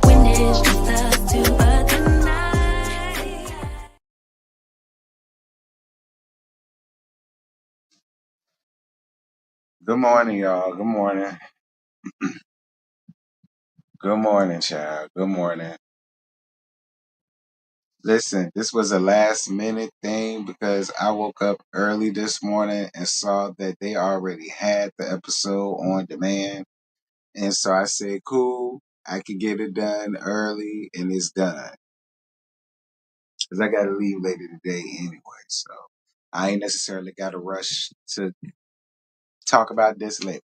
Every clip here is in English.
when it's just us two for tonight. Good morning, y'all. Good morning. Good morning, child. Good morning. Listen, this was a last minute thing because I woke up early this morning and saw that they already had the episode on demand. And so I said, cool, I can get it done early and it's done. Because I got to leave later today anyway. So I ain't necessarily got to rush to talk about this later.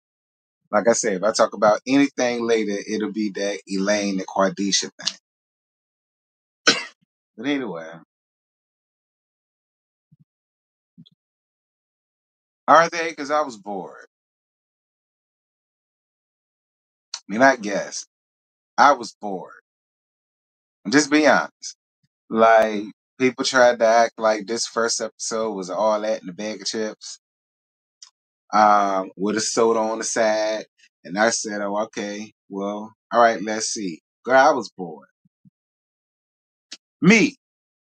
Like I said, if I talk about anything later, it'll be that Elaine and Quadisha thing. But anyway, are they? Because I was bored. I mean, I guess I was bored. Just be honest. Like, people tried to act like this first episode was all that in a bag of chips, with a soda on the side. And I said, oh, okay, well, all right, let's see. Girl, I was bored. Me.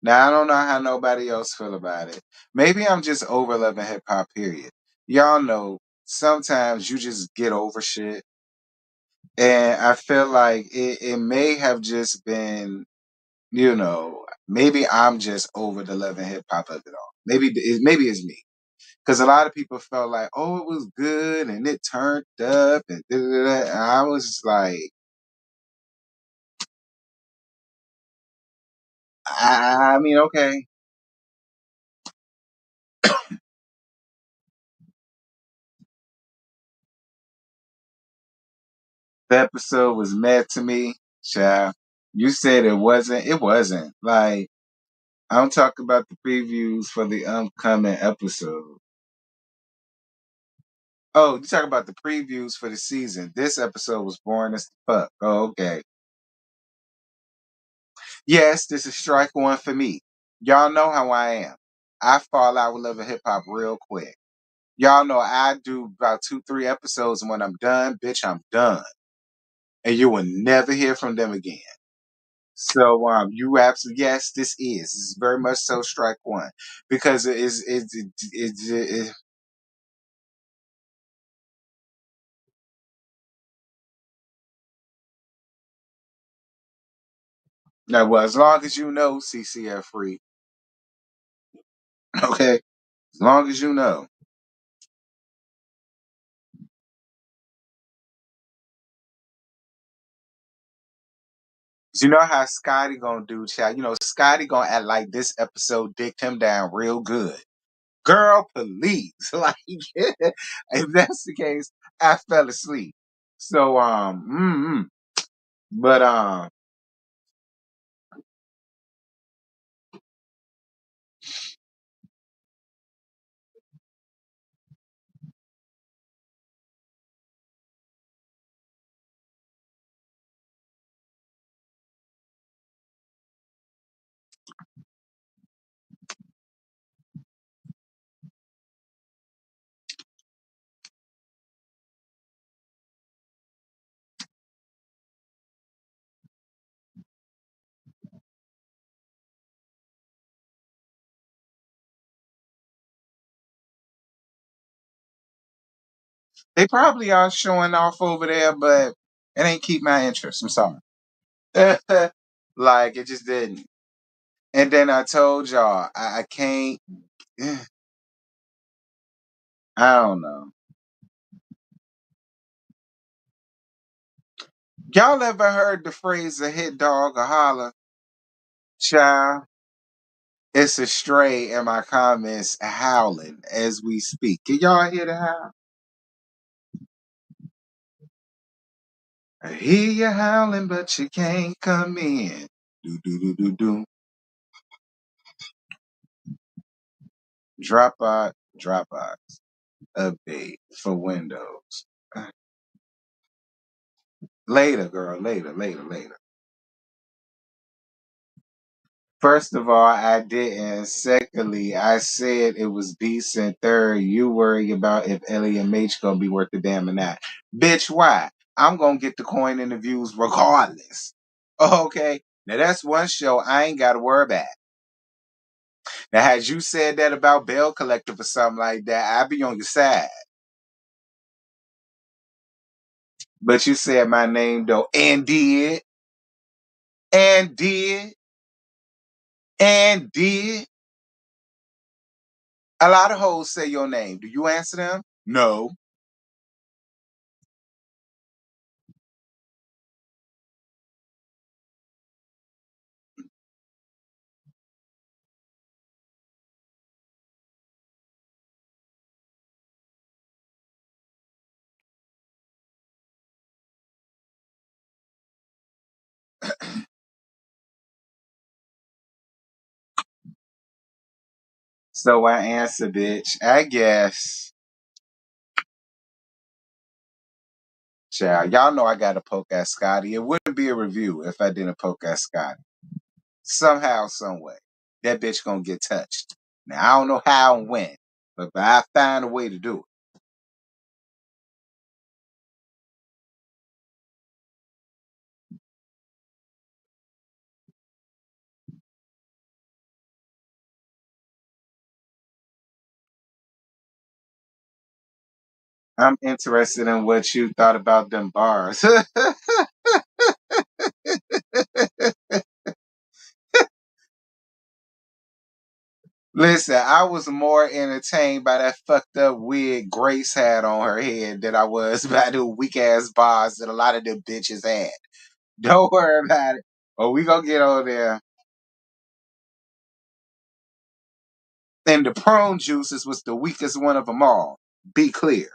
Now, I don't know how nobody else feel about it. Maybe I'm just over loving hip hop, period. Y'all know sometimes you just get over shit. And I feel like it may have just been, maybe I'm just over the love and hip hop of it all. Maybe it's me. Because a lot of people felt like, oh, it was good and it turned up and da, da, da, da. And I was just like, I mean, okay. The episode was mad to me, child. You said it wasn't. It wasn't. Like, I'm talking about the previews for the upcoming episode. Oh, you talking about the previews for the season. This episode was boring as fuck. Oh, okay. Yes, this is strike one for me. Y'all know how I am. I fall out with love and hip hop real quick. Y'all know I do about 2, 3 episodes, and when I'm done, bitch, I'm done. And you will never hear from them again. So you absolutely, yes, this is very much so strike one because it now, well, as long as you know CCF free, okay, as long as you know. You know how Scotty gonna do, child. You know Scotty gonna act like this episode dicked him down real good. Girl, please. Like, if that's the case, I fell asleep. So, but they probably are showing off over there, but it ain't keep my interest. I'm sorry. Like, it just didn't. And then I told y'all, I can't. I don't know. Y'all ever heard the phrase "a hit dog a holler"? Child, it's a stray in my comments howling as we speak. Can y'all hear the howl? I hear you howling, but you can't come in. Do do do do do. Dropbox update for Windows. Later, girl. Later. First of all, I didn't. Secondly, I said it was decent. Third, you worry about if LHMH gonna be worth the damn or not. Bitch, why? I'm gonna get the coin and the views regardless. Okay. Now that's one show I ain't got to worry about. Now, had you said that about Bell Collective or something like that, I'd be on your side. But you said my name though, and did, and did. A lot of hoes say your name. Do you answer them? No. So I answer, bitch. I guess. Child, y'all know I got to poke at Scotty. It wouldn't be a review if I didn't poke at Scotty. Somehow, some way, that bitch gonna get touched. Now I don't know how and when, but I find a way to do it. I'm interested in what you thought about them bars. Listen, I was more entertained by that fucked up wig Grace had on her head than I was by the weak ass bars that a lot of them bitches had. Don't worry about it. Oh, we gonna get over there. And the prune juices was the weakest one of them all. Be clear.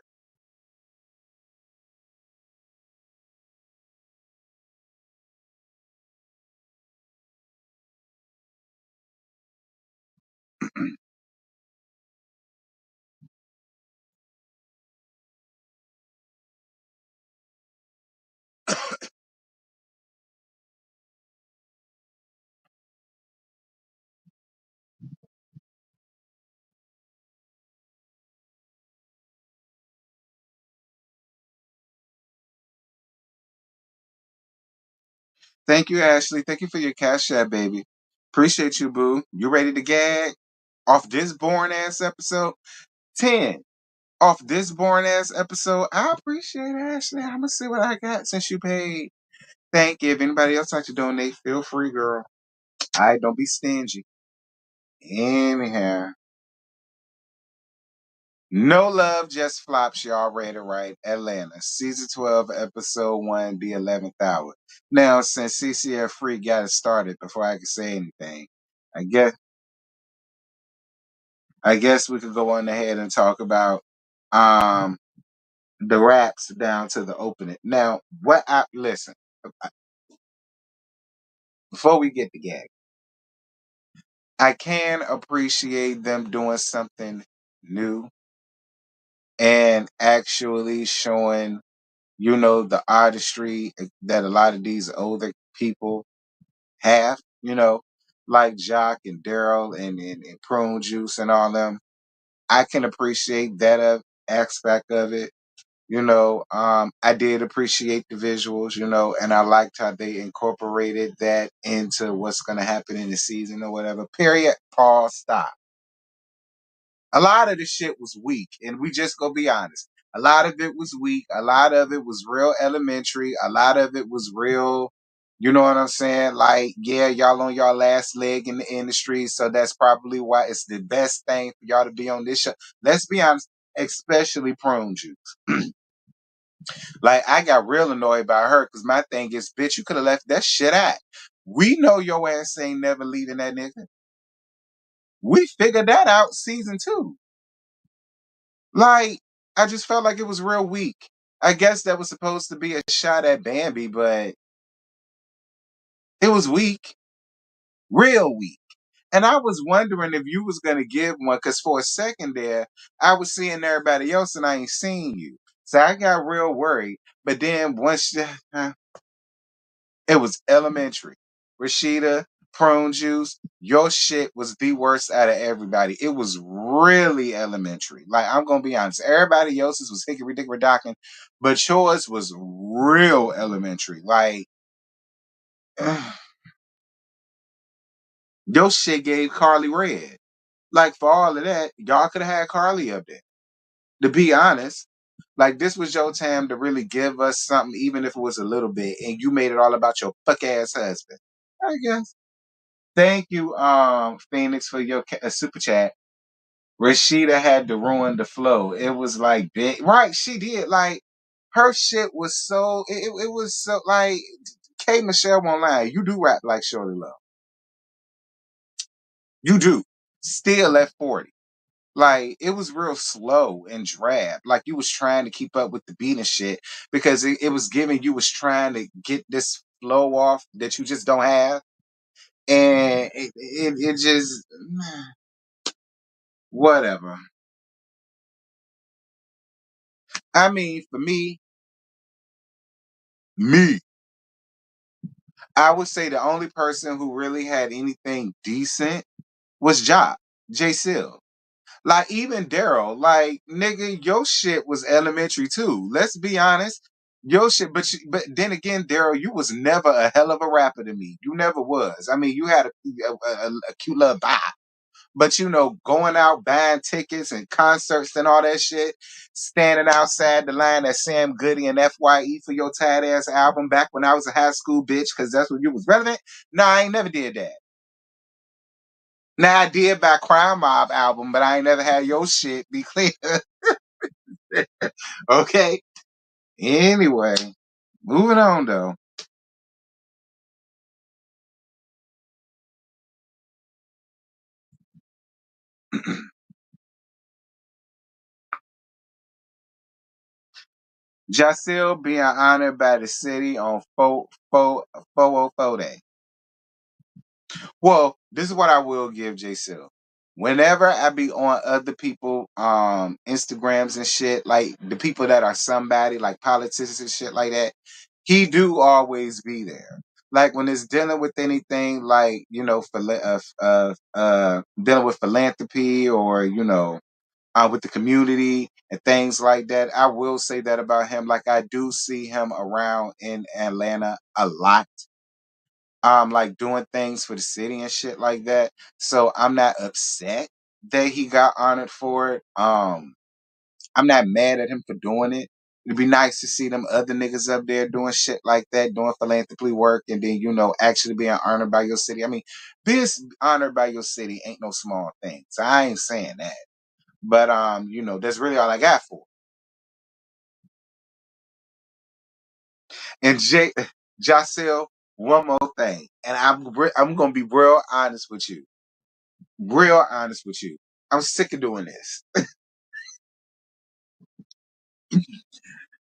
Thank you, Ashley. Thank you for your cash app, baby. Appreciate you, boo. You ready to gag off this boring ass episode? 10 off this boring ass episode. I appreciate it, Ashley. I'm gonna see what I got since you paid. Thank you. If anybody else like to donate, feel free, girl. All right, don't be stingy. Anyhow. No love, just flops. Y'all read it right. Atlanta, season 12, episode 1, the 11th hour. Now, since CCF Free got it started before I can say anything, I guess I guess we could go on ahead and talk about um the raps down to the opening. Now, what I listen before we get the gag, I can appreciate them doing something new and actually showing, the artistry that a lot of these older people have, like Jock and Daryl and Prune Juice and all them. I can appreciate that aspect of it. I did appreciate the visuals, and I liked how they incorporated that into what's going to happen in the season or whatever. Period. Pause. Stop. A lot of the shit was weak, and we just gonna be honest. A lot of it was weak. A lot of it was real elementary. A lot of it was real. You know what I'm saying? Like, yeah, y'all on y'all last leg in the industry, so that's probably why it's the best thing for y'all to be on this show. Let's be honest, especially Prune Juice. Like, I got real annoyed by her because my thing is, bitch, you could have left that shit out. We know your ass ain't never leaving that nigga. We figured that out season 2. Like, I just felt like it was real weak. I guess that was supposed to be a shot at Bambi, but it was weak, real weak. And I was wondering if you was gonna give one, because for a second there, I was seeing everybody else and I ain't seen you. So I got real worried. But then once it was elementary. Rashida, Prune Juice, your shit was the worst out of everybody. It was really elementary. Like, I'm gonna be honest. Everybody else's was hickory dickory docking, but yours was real elementary. Like, Your shit gave Carly red. Like for all of that, y'all could have had Carly up there. To be honest, like this was your time to really give us something, even if it was a little bit, and you made it all about your fuck ass husband. I guess. Thank you, Phoenix, for your super chat. Rashida had to ruin the flow. It was like big, right? She did. Like her shit was so. It was so like K Michelle won't lie. You do rap like Shorty Love. You do. Still at 40. Like it was real slow and drab. Like you was trying to keep up with the beat and shit because it was giving you was trying to get this flow off that you just don't have, and it just whatever. I mean, for me, I would say the only person who really had anything decent was J Seal. Like even Daryl, like nigga, your shit was elementary too. Let's be honest, your shit. But then again, Daryl, you was never a hell of a rapper to me. You never was. I mean, you had a cute little vibe, but you know, going out buying tickets and concerts and all that shit, standing outside the line at Sam Goody and FYE for your tight ass album back when I was a high school bitch, because that's when you was relevant. Nah, I ain't never did that. Now I did buy Crime Mob album, but I ain't never had your shit. Be clear. Okay. Anyway, moving on though. Jacil being honored by the city on 404 Day. Well, this is what I will give Jacil. Whenever I be on other people Instagrams and shit, like the people that are somebody, like politicians and shit like that, he do always be there. Like when it's dealing with anything like, you know, dealing with philanthropy or, you know, with the community and things like that. I will say that about him. Like I do see him around in Atlanta a lot, like doing things for the city and shit like that. So I'm not upset that he got honored for it. I'm not mad at him for doing it. It'd be nice to see them other niggas up there doing shit like that, doing philanthropy work, and then you know actually being honored by your city. I mean, being honored by your city ain't no small thing. So I ain't saying that. But you know, that's really all I got for it. And Jacel, one more thing, and I'm gonna be real honest with you. Real honest with you. I'm sick of doing this.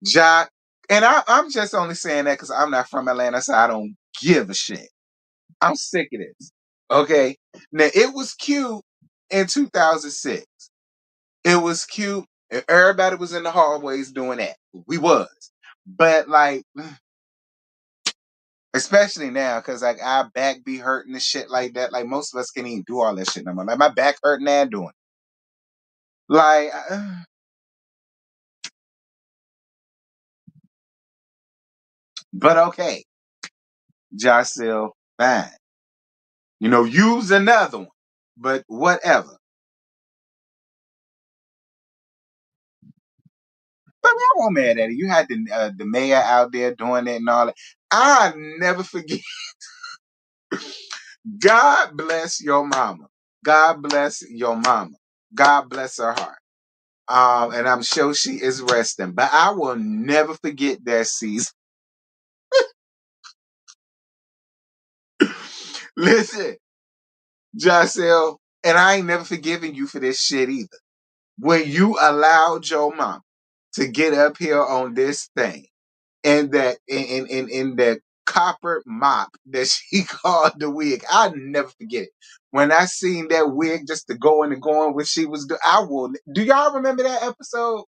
Ja, and I'm just only saying that because I'm not from Atlanta, so I don't give a shit. I'm sick of this. Okay. Now it was cute in 2006. It was cute. And everybody was in the hallways doing that. We was. But like especially now, cause like our back be hurting and shit like that. Like most of us can't even do all that shit no more. Like my back hurting and doing it. Like, but okay, Jocelyn, fine. You know, use another one, but whatever. But I won't mad at it. You had the mayor out there doing it and all that. I never forget. God bless your mama. God bless your mama. God bless her heart. And I'm sure she is resting. But I will never forget that season. Listen, Jocel, and I ain't never forgiven you for this shit either. When you allowed your mom to get up here on this thing and that in that copper mop that she called the wig, I'll never forget it. When I seen that wig just to go and go on what she was doing, I will. Do y'all remember that episode?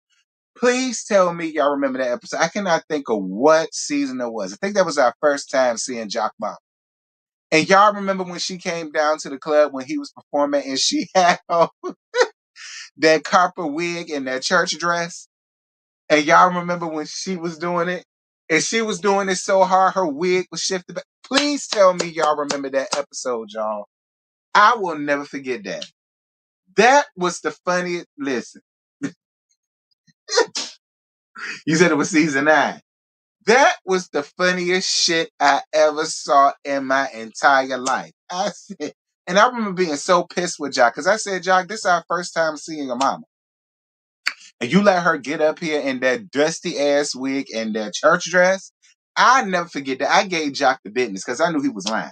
Please tell me y'all remember that episode. I cannot think of what season it was. I think that was our first time seeing Jock Mom. And y'all remember when she came down to the club when he was performing and she had on that copper wig and that church dress? And y'all remember when she was doing it? And she was doing it so hard, her wig was shifted back. Please tell me y'all remember that episode, y'all. I will never forget that. That was the funniest. Listen, you said it was season 9. That was the funniest shit I ever saw in my entire life. I said, and I remember being so pissed with Jock because I said, Jock, this is our first time seeing your mama. And you let her get up here in that dusty ass wig and that church dress. I never forget that. I gave Jock the business because I knew he was lying.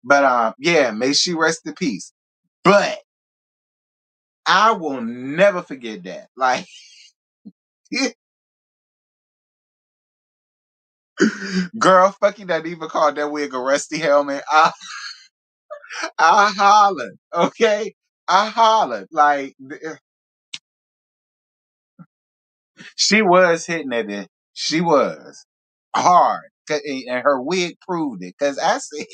But yeah, may she rest in peace. But I will never forget that. Like, girl, fuck you not even called that wig a rusty helmet. I hollered, okay? I hollered. Like, she was hitting at it. She was hard. And her wig proved it. Because I said,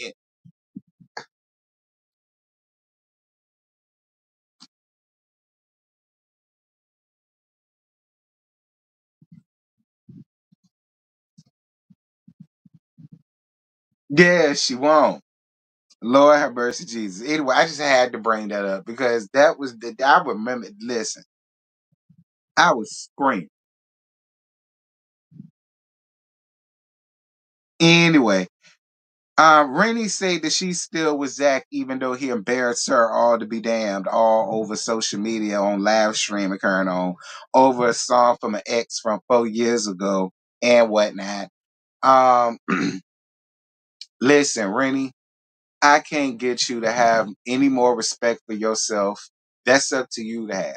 yeah, she won't. Lord have mercy, Jesus. Anyway, I just had to bring that up because that was the, I remember, listen, I was screaming. Anyway, Rennie said that she's still with Zach, even though he embarrassed her all to be damned, all over social media on live stream occurring on over a song from an ex from 4 years ago and whatnot. Um, listen, Rennie, I can't get you to have any more respect for yourself. That's up to you to have.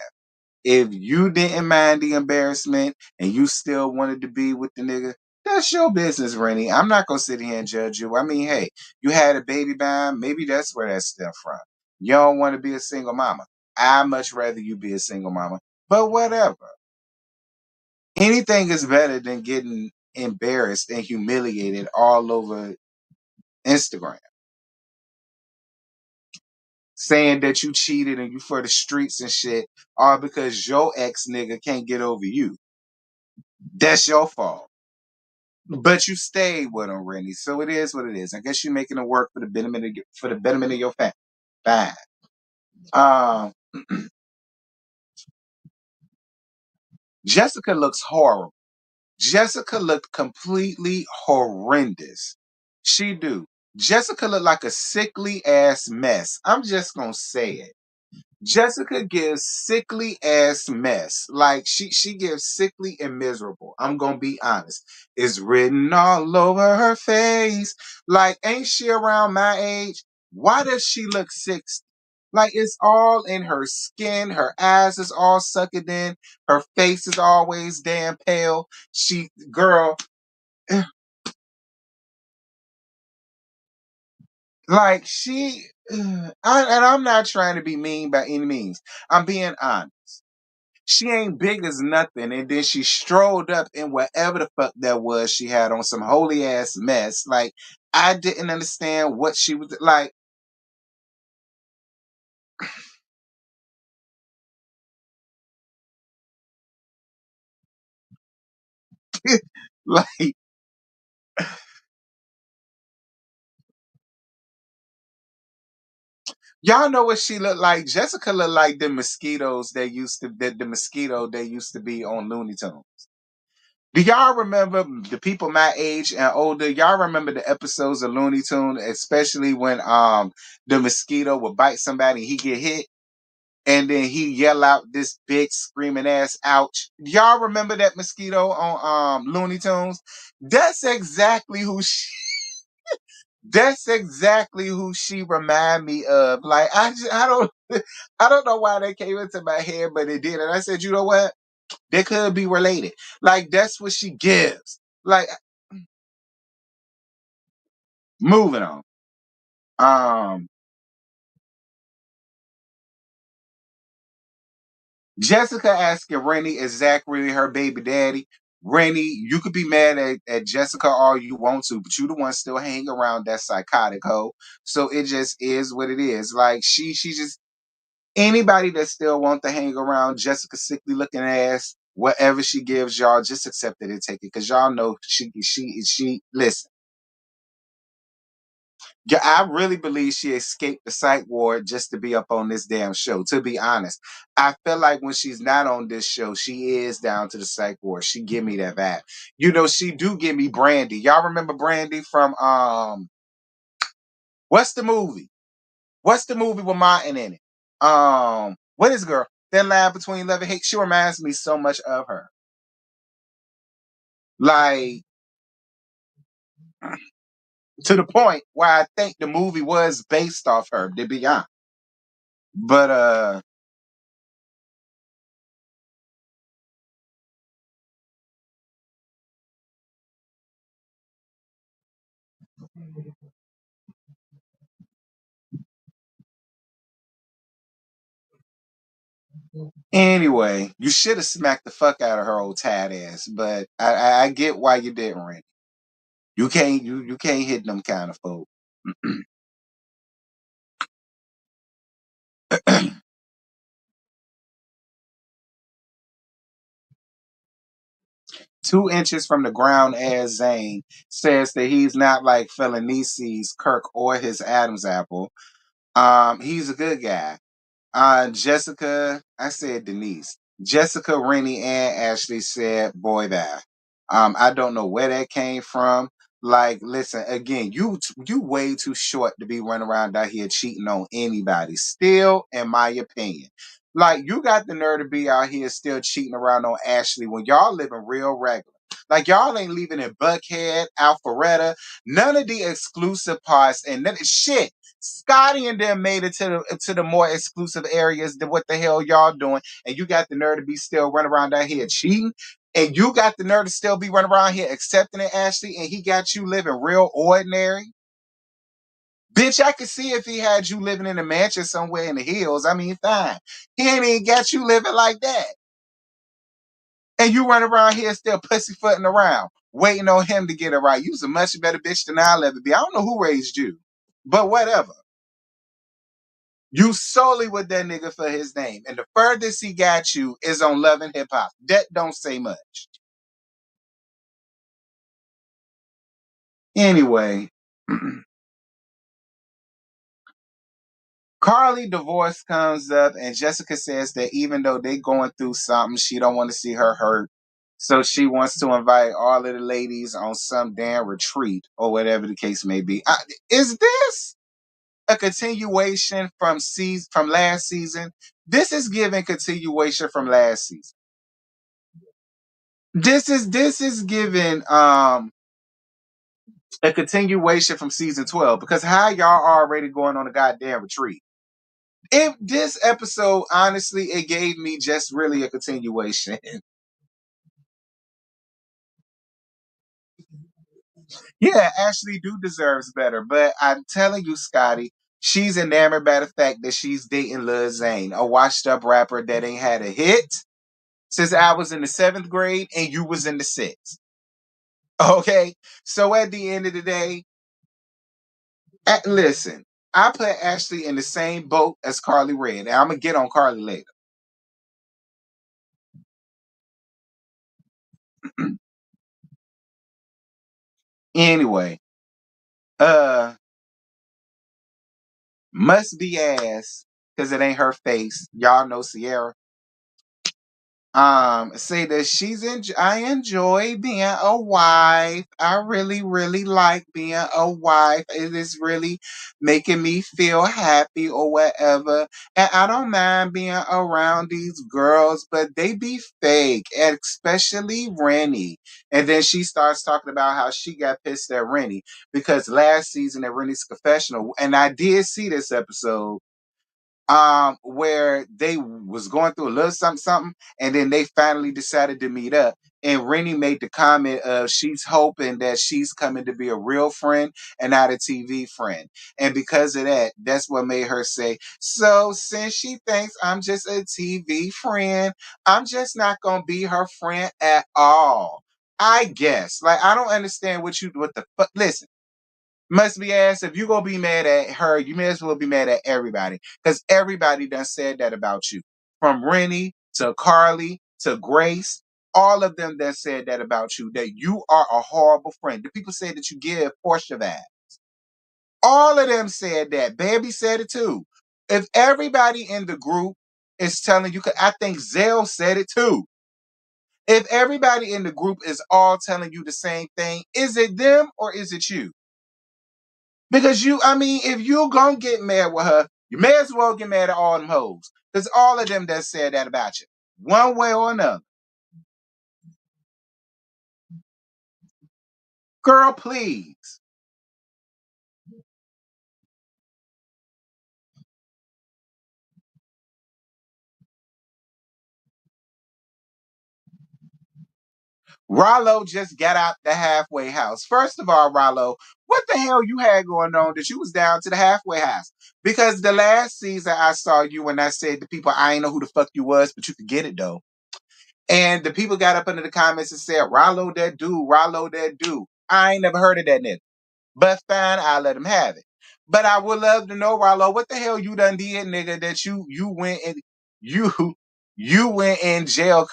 If you didn't mind the embarrassment and you still wanted to be with the nigga, that's your business, Rennie. I'm not gonna sit here and judge you. I mean, hey, you had a baby by him. Maybe that's where that stemmed from. You don't want to be a single mama. I much rather you be a single mama. But whatever. Anything is better than getting embarrassed and humiliated all over Instagram. Saying that you cheated and you for the streets and shit, all because your ex nigga can't get over you. That's your fault. But you stayed with him, Rennie. So it is what it is. I guess you're making it work for the betterment of your family. Fine. Um, Jessica looks horrible. Jessica looked completely horrendous. She do. Jessica looked like a sickly ass mess. I'm just gonna say it. Jessica gives sickly ass mess. Like she gives sickly and miserable. I'm gonna be honest. It's written all over her face. Like, ain't she around my age? Why does she look 60? Like, it's all in her skin. Her eyes is all sucked in. Her face is always damn pale. She, girl, like and I'm not trying to be mean by any means. I'm being honest. She ain't big as nothing. And then she strolled up in whatever the fuck that was she had on, some holy ass mess. Like, I didn't understand what she was like. Like, y'all know what she looked like? Jessica looked like the mosquitoes they used to the mosquito they used to be on Looney Tunes. Do y'all remember the people my age and older? Y'all remember the episodes of Looney Tunes, especially when the mosquito would bite somebody and he get hit? And then he yell out this big screaming ass ouch. Y'all remember that mosquito on Looney Tunes? That's exactly who she that's exactly who she remind me of. Like, I don't I don't know why that came into my head, but it did. And I said, you know what? They could be related. Like, that's what she gives. Like, moving on. Um Jessica asking Rennie, is Zach really her baby daddy? Rennie, you could be mad at Jessica all you want to, but you the one still hanging around that psychotic hoe. So it just is what it is. Like, she just anybody that still want to hang around Jessica's sickly looking ass, whatever she gives y'all, just accept it and take it, because y'all know she listen. Yeah, I really believe she escaped the psych ward just to be up on this damn show. To be honest, I feel like when she's not on this show, she is down to the psych ward. She give me that vibe. You know, she do give me Brandy. Y'all remember Brandy from what's the movie? What's the movie with Martin in it? What is girl? That line between love and hate. She reminds me so much of her. Like to the point where I think the movie was based off her, to be honest. But anyway, you should have smacked the fuck out of her old tight ass. But I get why you didn't, Randy. You can't hit them kind of folk. 2 inches from the ground, as Zane says that he's not like Felicini's Kirk or his Adam's apple. He's a good guy. Jessica, I said Denise. Jessica, Rennie, and Ashley said, boy, that. I don't know where that came from. Like, listen, again, you way too short to be running around out here cheating on anybody. Still, in my opinion. Like, you got the nerve to be out here still cheating around on Ashley when y'all living real regular. Like, y'all ain't leaving in Buckhead, Alpharetta, none of the exclusive parts, and none shit. Scotty and them made it to the more exclusive areas than what the hell y'all doing, and you got the nerve to be still running around out here cheating, and you got the nerve to still be running around here accepting it, Ashley, and he got you living real ordinary. Bitch, I could see if he had you living in a mansion somewhere in the hills. I mean, fine. He ain't even got you living like that. And you run around here still pussyfooting around, waiting on him to get it right. You's a much better bitch than I'll ever be. I don't know who raised you, but whatever. You solely with that nigga for his name. And the furthest he got you is on Love and Hip Hop. That don't say much. Anyway, Carly divorce comes up and Jessica says that even though they going through something, she don't want to see her hurt. So she wants to invite all of the ladies on some damn retreat or whatever the case may be. Is this a continuation from last season? This is giving continuation from last season. This is giving a continuation from season 12, because how y'all already going on a goddamn retreat? If this episode, honestly, it gave me just really a continuation. Yeah, Ashley do deserves better, but I'm telling you, Scotty, she's enamored by the fact that she's dating Lil Zane, a washed up rapper that ain't had a hit since I was in the 7th grade and you was in the 6th. Okay, so at the end of the day, listen, I put Ashley in the same boat as Carly Red, and I'm gonna get on Carly later. Anyway, uh, must be ass because it ain't her face. Y'all know Sierra. Say that I enjoy being a wife. I really, really like being a wife. It is really making me feel happy or whatever. And I don't mind being around these girls, but they be fake, and especially Rennie. And then she starts talking about how she got pissed at Rennie because last season at Rennie's confessional, and I did see this episode where they was going through a little something, and then they finally decided to meet up. And Rennie made the comment of she's hoping that she's coming to be a real friend and not a TV friend. And because of that, that's what made her say, so since she thinks I'm just a TV friend, I'm just not gonna be her friend at all. I guess. Like, I don't understand what the fuck. Listen, must be asked, if you gonna be mad at her, you may as well be mad at everybody. Because everybody done said that about you. From Rennie to Carly to Grace All of them that said that about you, that you are a horrible friend. The people say that you give Portia vibes. All of them said that. Baby said it too. If everybody in the group is telling you, I think Zell said it too. If everybody in the group is all telling you the same thing, is it them or is it you? Because if you gonna get mad with her, you may as well get mad at all them hoes. Because all of them that said that about you, one way or another. Girl, please. Rollo just got out the halfway house. First of all, Rollo, what the hell you had going on that you was down to the halfway house? Because the last season I saw you when I said to people, I ain't know who the fuck you was, but you could get it though. And the people got up under the comments and said, Rollo that dude, Rollo that dude. I ain't never heard of that nigga. But fine, I'll let him have it. But I would love to know, Rollo, what the hell you done did, nigga, that you went and you you went in jail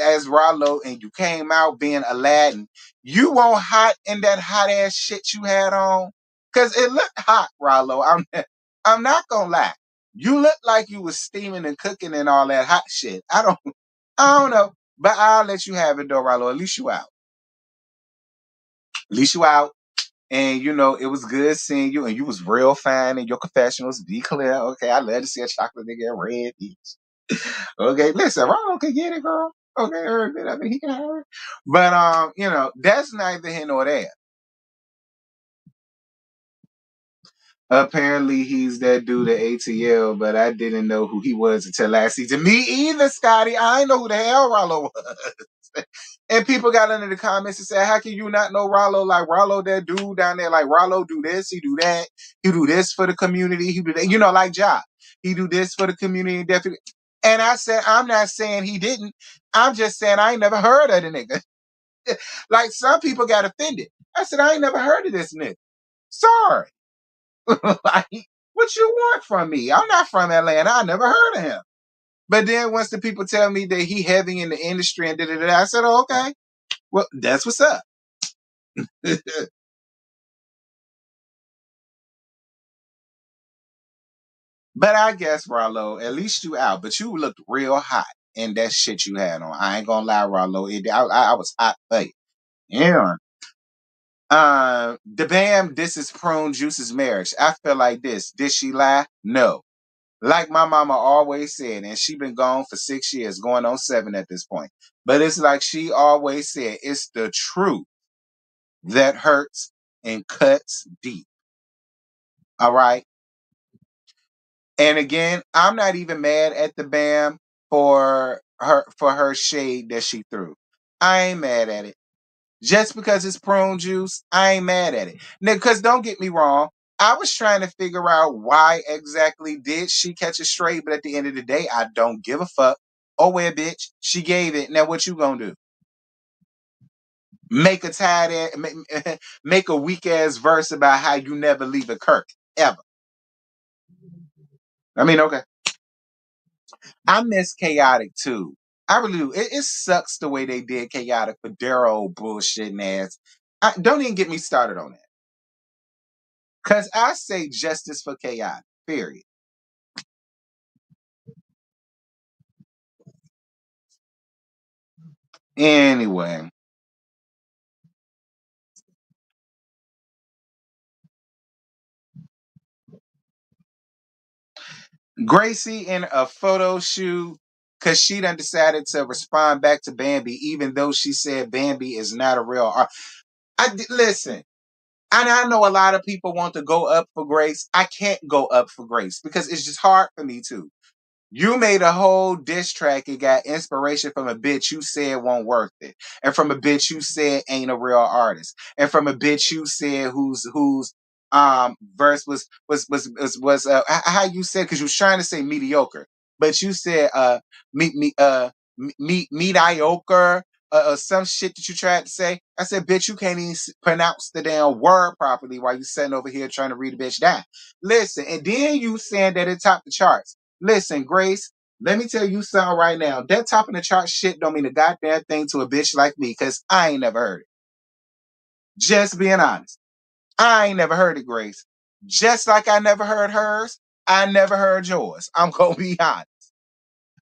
as Rollo and you came out being Aladdin. You weren't hot in that hot ass shit you had on? Cause it looked hot, Rollo. I'm not gonna lie. You looked like you was steaming and cooking and all that hot shit. I don't know. But I'll let you have it though, Rollo. At least you out. At least you out. And it was good seeing you, and you was real fine in your confessionals. Be clear, okay? I love to see a chocolate nigga in red beach. Okay, listen, Ronald can get it, girl. Okay, every bit of it, he can have it. But that's neither here nor there. Apparently, he's that dude at ATL, but I didn't know who he was until last season. Me either, Scotty. I ain't know who the hell Rollo was. And people got under the comments and said, how can you not know Rollo? Like, Rollo, that dude down there, like, Rollo do this, he do that. He do this for the community. He do that. Like Ja. He do this for the community. Definitely. And I said, I'm not saying he didn't. I'm just saying I ain't never heard of the nigga. Like, some people got offended. I said, I ain't never heard of this nigga. Sorry. Like, what you want from me? I'm not from Atlanta. I never heard of him. But then once the people tell me that he heavy in the industry and da-da-da, I said, oh, okay. Well, that's what's up. But I guess, Rollo, at least you out. But you looked real hot in that shit you had on. I ain't gonna lie, Rollo. I was hot for you. Yeah. The Bam, this is Prune Juice's marriage. I feel like this. Did she lie? No. Like my mama always said, and she been gone for 6 years, going on 7 at this point. But it's like she always said, it's the truth that hurts and cuts deep. All right. And again, I'm not even mad at the Bam for her shade that she threw. I ain't mad at it. Just because it's prune juice, I ain't mad at it. Now, because don't get me wrong, I was trying to figure out why exactly did she catch a straight, but at the end of the day, I don't give a fuck. Oh well, bitch, she gave it. Now what you gonna do? Make a tired ass, make a weak ass verse about how you never leave a Kirk ever. Okay. I miss Chaotic too. I really do. It sucks the way they did Chaotic for Daryl bullshitting ass. Don't even get me started on that. Cause I say justice for Chaotic. Period. Anyway, Gracie in a photo shoot because she done decided to respond back to Bambi, even though she said Bambi is not a real art. Listen. And I know a lot of people want to go up for Grace. I can't go up for Grace because it's just hard for me to. You made a whole diss track and got inspiration from a bitch you said won't worth it. And from a bitch you said ain't a real artist. And from a bitch you said whose verse was how you said, because you was trying to say mediocre. But you said mediocre some shit that you tried to say. I said, bitch, you can't even pronounce the damn word properly while you sitting over here trying to read a bitch down. Listen, and then you saying that it topped the charts. Listen, Grace, Let me tell you something right now. That top of the chart shit don't mean a goddamn thing to a bitch like me, because I ain't never heard it. Just being honest. I ain't never heard it, Grace. Just like I never heard hers, I never heard yours. I'm gonna be honest.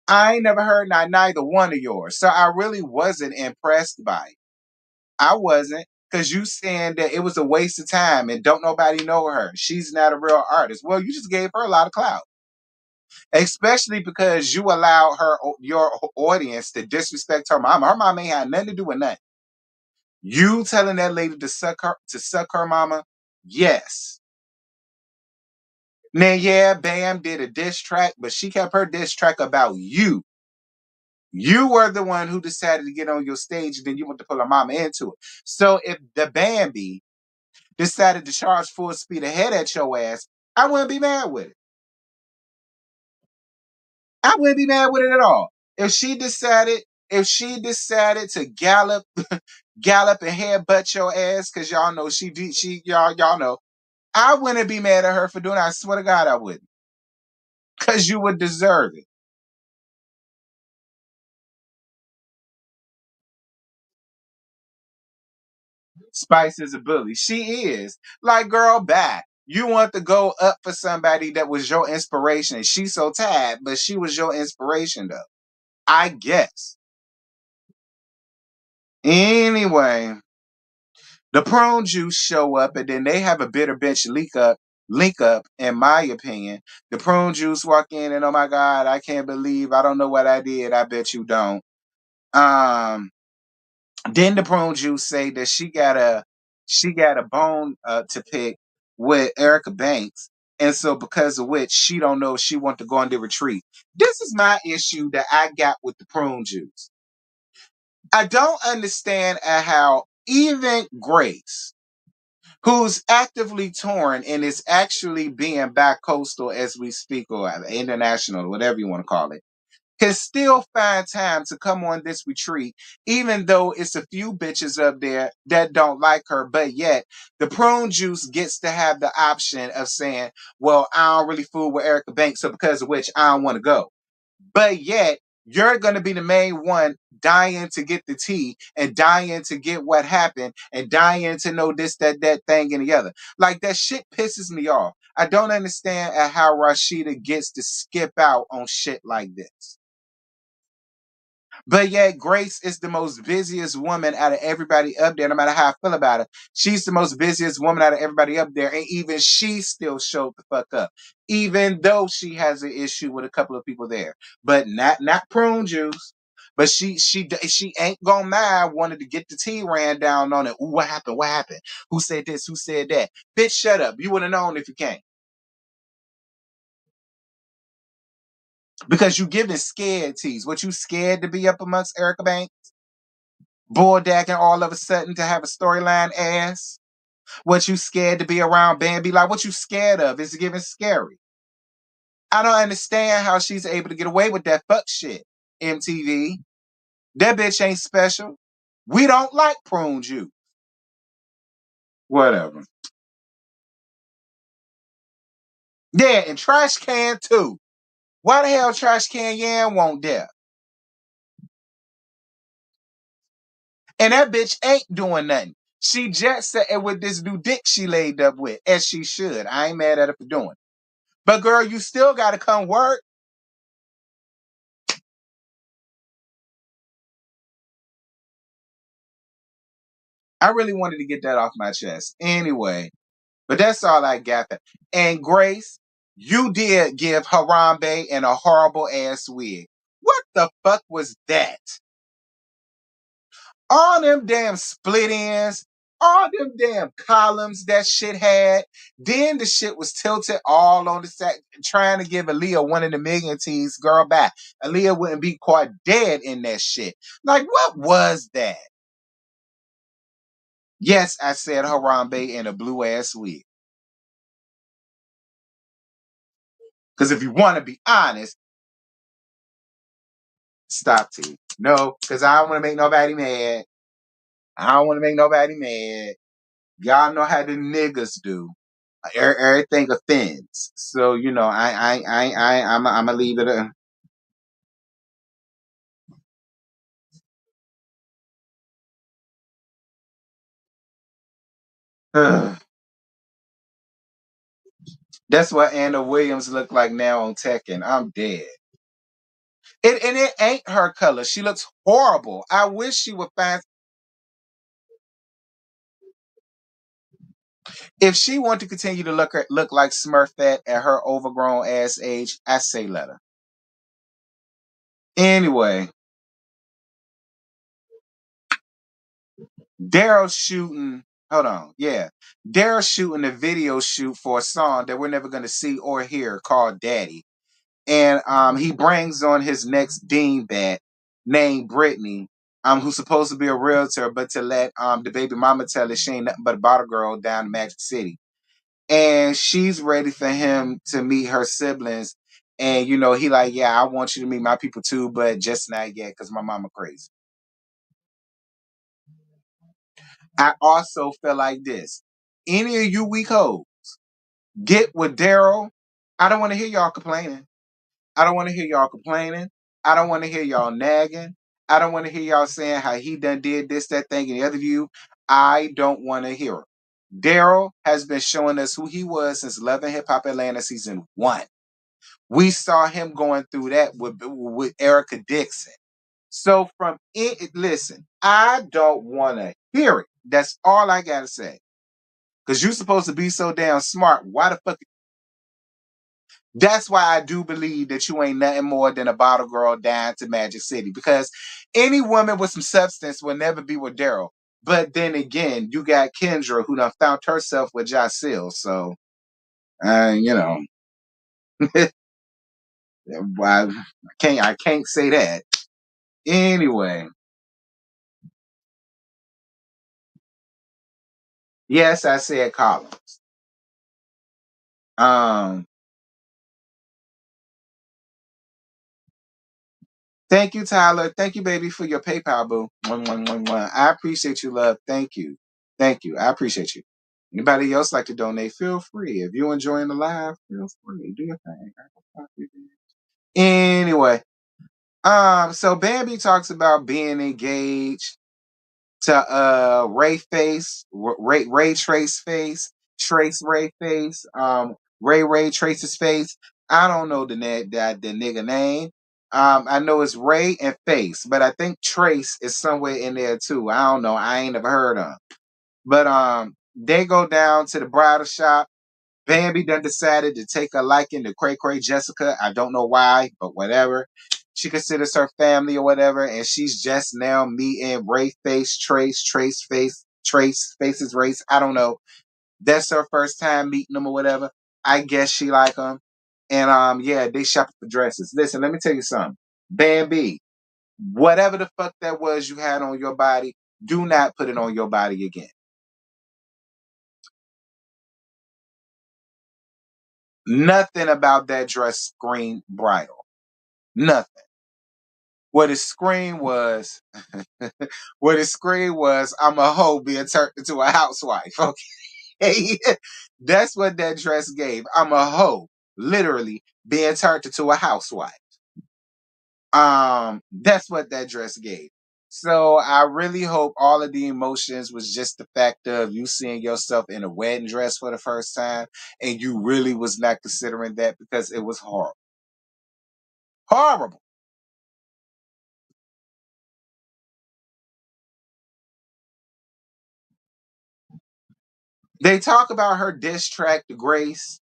I ain't never heard neither one of yours. So I really wasn't impressed by it. I wasn't, because you saying that it was a waste of time and don't nobody know her. She's not a real artist. Well, you just gave her a lot of clout. Especially because you allowed your audience to disrespect her mama. Her mama ain't had nothing to do with nothing. You telling that lady to suck her mama? Yes. Now, yeah, Bam did a diss track, but she kept her diss track about you. You were the one who decided to get on your stage, and then you want to pull her mama into it. So if the Bambi decided to charge full speed ahead at your ass, I wouldn't be mad with it. I wouldn't be mad with it at all. If she decided to gallop and headbutt your ass, because y'all know y'all know, I wouldn't be mad at her for doing that. I swear to God I wouldn't. Because you would deserve it. Spice is a bully. She is. Like, girl, back. You want to go up for somebody that was your inspiration. She's so tired, but she was your inspiration, though. I guess. Anyway, the prune juice show up, and then they have a bitter bitch link up, in my opinion. The prune juice walk in, and oh my God, I can't believe I don't know what I did. I bet you don't. Um, then the prune juice say that she got a bone to pick with Erica Banks, and so because of which she don't know if she want to go on the retreat. This is my issue that I got with the prune juice. I don't understand how even Grace, who's actively touring and is actually being bi-coastal as we speak, or international, whatever you want to call it, can still find time to come on this retreat, even though it's a few bitches up there that don't like her. But yet, the prune juice gets to have the option of saying, well, I don't really fool with Erica Banks, so because of which I don't want to go. But yet, you're going to be the main one dying to get the tea and dying to get what happened and dying to know this, that thing, and the other. Like, that shit pisses me off. I don't understand how Rashida gets to skip out on shit like this. But yet, Grace is the most busiest woman out of everybody up there, no matter how I feel about her. She's the most busiest woman out of everybody up there, and even she still showed the fuck up, even though she has an issue with a couple of people there. But not prune juice. But she ain't gonna mind wanted to get the tea ran down on it. Ooh, what happened? What happened? Who said this? Who said that? Bitch, shut up. You would have known if you can't. Because you giving scared teas. What, you scared to be up amongst Erica Banks? Bulldacking all of a sudden to have a storyline ass? What, you scared to be around Bambi? Like, what you scared of? Is giving scary. I don't understand how she's able to get away with that fuck shit. MTV. That bitch ain't special. We don't like prune juice. Whatever. Yeah, and Trash Can too. Why the hell Trash Can Yan won't dare? And that bitch ain't doing nothing. She just said it with this new dick she laid up with, as she should. I ain't mad at her for doing it. But girl, you still gotta come work. I really wanted to get that off my chest. Anyway, but that's all I got. And Grace, you did give Harambe and a horrible ass wig. What the fuck was that? All them damn split ends, all them damn columns that shit had. Then the shit was tilted all on the side, trying to give Aaliyah one of the million teas. Girl, back. Aaliyah wouldn't be caught dead in that shit. Like, what was that? Yes, I said Harambe in a blue ass wig. Because if you want to be honest, stop T. No, because I don't want to make nobody mad. I don't want to make nobody mad. Y'all know how the niggas do. Everything offends. So, I'm gonna leave it. That's what Anna Williams look like now on Tekken. I'm dead. And it ain't her color. She looks horrible. I wish she would find. If she want to continue to look like Smurfette at her overgrown ass age, I say let her. Anyway, Daryl shooting. Hold on, yeah, Daryl shooting a video shoot for a song that we're never gonna see or hear called "Daddy," and he brings on his next dingbat named Brittany, who's supposed to be a realtor, but to let the baby mama tell her she ain't nothing but a bottle girl down in Magic City. And she's ready for him to meet her siblings. And he like, yeah, I want you to meet my people too, but just not yet because my mama crazy. I also feel like this. Any of you weak hoes get with Daryl. I don't want to hear y'all complaining. I don't want to hear y'all complaining. I don't want to hear y'all nagging. I don't want to hear y'all saying how he done did this, that thing, and the other view. I don't want to hear it. Daryl has been showing us who he was since Love and Hip Hop Atlanta season 1. We saw him going through that with Erica Dixon. So from it, listen, I don't want to hear it. That's all I gotta say. Because you're supposed to be so damn smart. Why the fuck? That's why I do believe that you ain't nothing more than a bottle girl down to Magic City. Because any woman with some substance will never be with Daryl. But then again, you got Kendra who done found herself with Jacil. So, you know, why I can't say that. Anyway, yes, I said Collins. Um, Thank you, Tyler. Thank you, baby, for your PayPal, boo. Mwah, mwah, mwah, mwah. I appreciate you, love. Thank you. Thank you. I appreciate you. Anybody else like to donate? Feel free. If you're enjoying the live, feel free. Do your thing. Anyway, so Bambi talks about being engaged to Ray Trace face, Trace Ray face, Ray Trace's face. I don't know the nigga name. I know it's Ray and Face, but I think Trace is somewhere in there too. I don't know. I ain't never heard of. But they go down to the bridal shop. Bambi done decided to take a liking to Cray Cray Jessica. I don't know why, but whatever. She considers her family or whatever, and she's just now meeting Ray Face, Trace Faces Race. I don't know. That's her first time meeting them or whatever. I guess she like them. And yeah, they shopping for dresses. Listen, let me tell you something. Bambi, whatever the fuck that was you had on your body, do not put it on your body again. Nothing about that dress screamed bridal. Nothing. What it screamed was, what it screamed was, I'm a hoe being turned into a housewife. Okay, that's what that dress gave. I'm a hoe, literally being turned into a housewife. That's what that dress gave. So I really hope all of the emotions was just the fact of you seeing yourself in a wedding dress for the first time, and you really was not considering that because it was horrible, horrible. They talk about her diss track to Grace.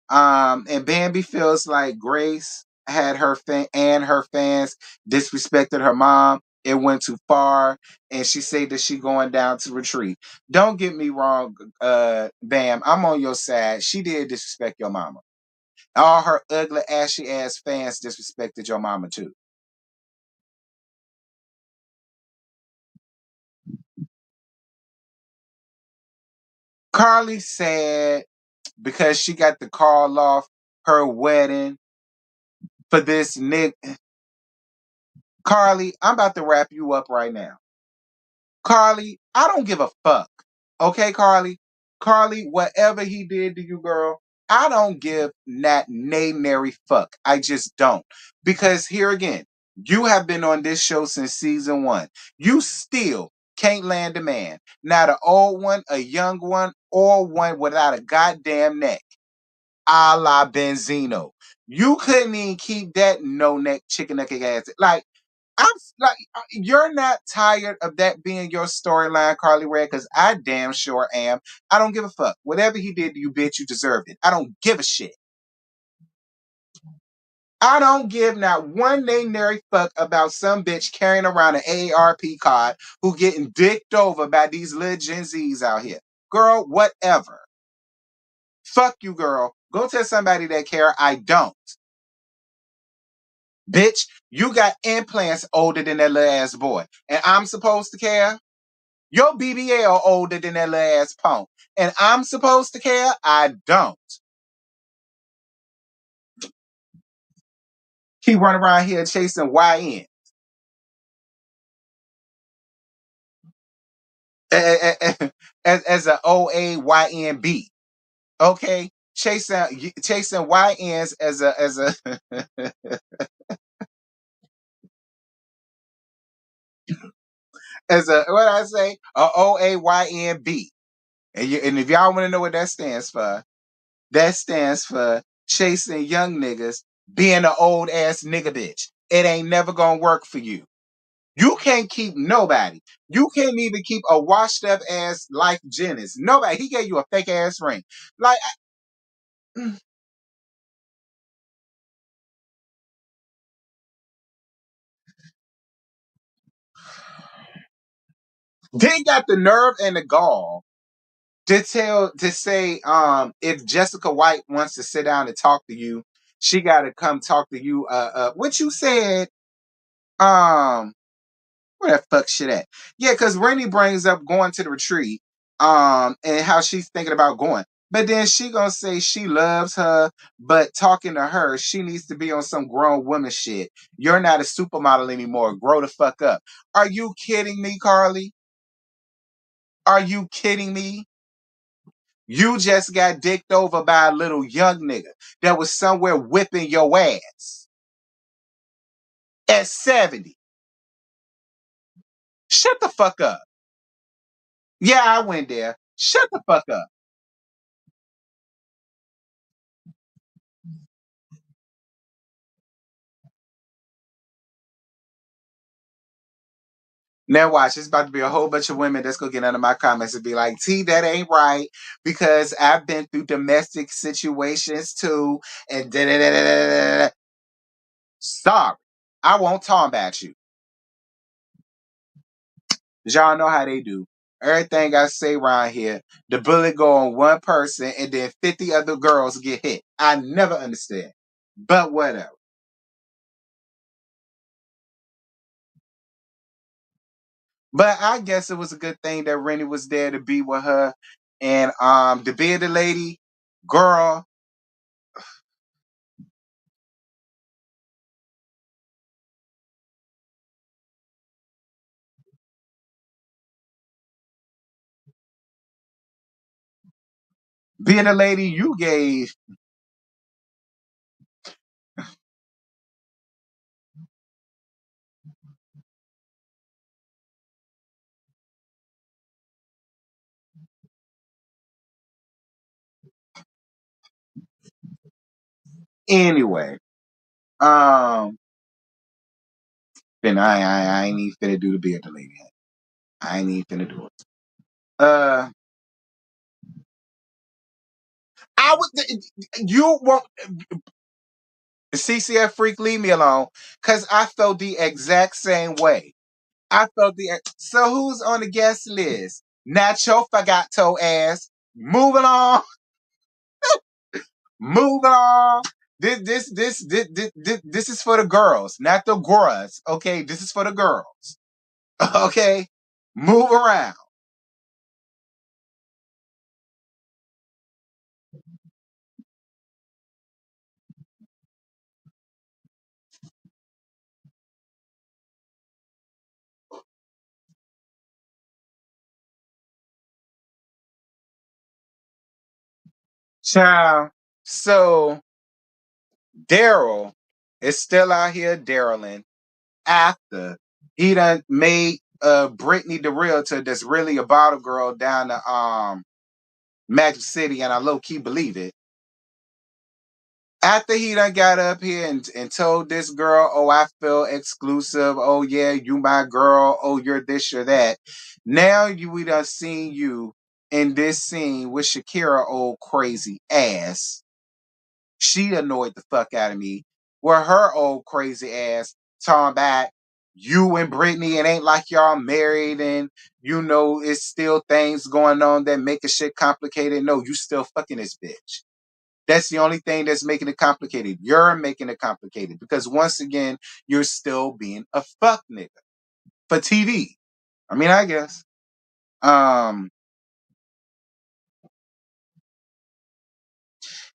And Bambi feels like Grace had her fans disrespected her mom. It went too far, and she said that she going down to retreat. Don't get me wrong, Bam. I'm on your side. She did disrespect your mama. All her ugly, ashy ass fans disrespected your mama too. Carly said because she got the call off her wedding for this nigga. Carly, I'm about to wrap you up right now. Carly, I don't give a fuck. Okay, Carly? Carly, whatever he did to you, girl, I don't give that nary fuck. I just don't. Because here again, you have been on this show since season 1. You still can't land a man. Not an old one, a young one, or one without a goddamn neck, a la Benzino. You couldn't even keep that no neck chicken nugget ass. Like, I'm like, you're not tired of that being your storyline, Carly Red, because I damn sure am. I don't give a fuck. Whatever he did to you, bitch, you deserved it. I don't give a shit. I don't give not one nary fuck about some bitch carrying around an AARP card who getting dicked over by these little Gen Zs out here. Girl, whatever. Fuck you, girl. Go tell somebody that care. I don't. Bitch, you got implants older than that little ass boy. And I'm supposed to care? Your BBL older than that little ass punk. And I'm supposed to care? I don't. He run around here chasing YN. As an OAYNB. Okay? Chasing YNs as a as a what I say? A OAYNB. And if y'all want to know what that stands for chasing young niggas being an old ass nigga bitch. It ain't never gonna work for you. You can't keep nobody. You can't even keep a washed up ass Life Jennings. Nobody. He gave you a fake ass ring. Like, they got the nerve and the gall to say if Jessica White wants to sit down and talk to you, she got to come talk to you. What you said? Um, where that fuck shit at? Yeah, because Rennie brings up going to the retreat, and how she's thinking about going. But then she gonna say she loves her, but talking to her, she needs to be on some grown woman shit. You're not a supermodel anymore. Grow the fuck up. Are you kidding me, Carly? Are you kidding me? You just got dicked over by a little young nigga that was somewhere whipping your ass at 70. Shut the fuck up. Yeah, I went there. Shut the fuck up. Now watch, it's about to be a whole bunch of women that's gonna get under my comments and be like, T, that ain't right because I've been through domestic situations too, and da da da da da da. Sorry. I won't talk about you. 'Cause y'all know how they do. Everything I say around here, the bullet go on one person and then 50 other girls get hit. I never understand. But whatever. But I guess it was a good thing that Rennie was there to be with her. And the bearded lady, girl, bearded lady, you gave anyway. Um, then I ain't even finna do the bearded lady. I ain't even finna do it. Uh, I would. You won't. CCF freak, leave me alone, cause I felt the exact same way. I felt so. Who's on the guest list? Nacho Fagato ass. Moving on. Moving on. This is for the girls, not the girls. Okay, this is for the girls. Okay, move around. Child. So Daryl is still out here Daryling after he done made Brittany the realtor that's really a bottle girl down the Magic City, and I low-key believe it. After he done got up here and told this girl, oh, I feel exclusive. Oh, yeah, you my girl. Oh, you're this, you're that. Now we done seen you in this scene with Shakira, old crazy ass. She annoyed the fuck out of me. Where her old crazy ass talking about you and Brittany, it ain't like y'all married and you know it's still things going on that make a shit complicated. No, you still fucking this bitch. That's the only thing that's making it complicated. You're making it complicated because once again, you're still being a fuck nigga for TV. I mean, I guess. Um,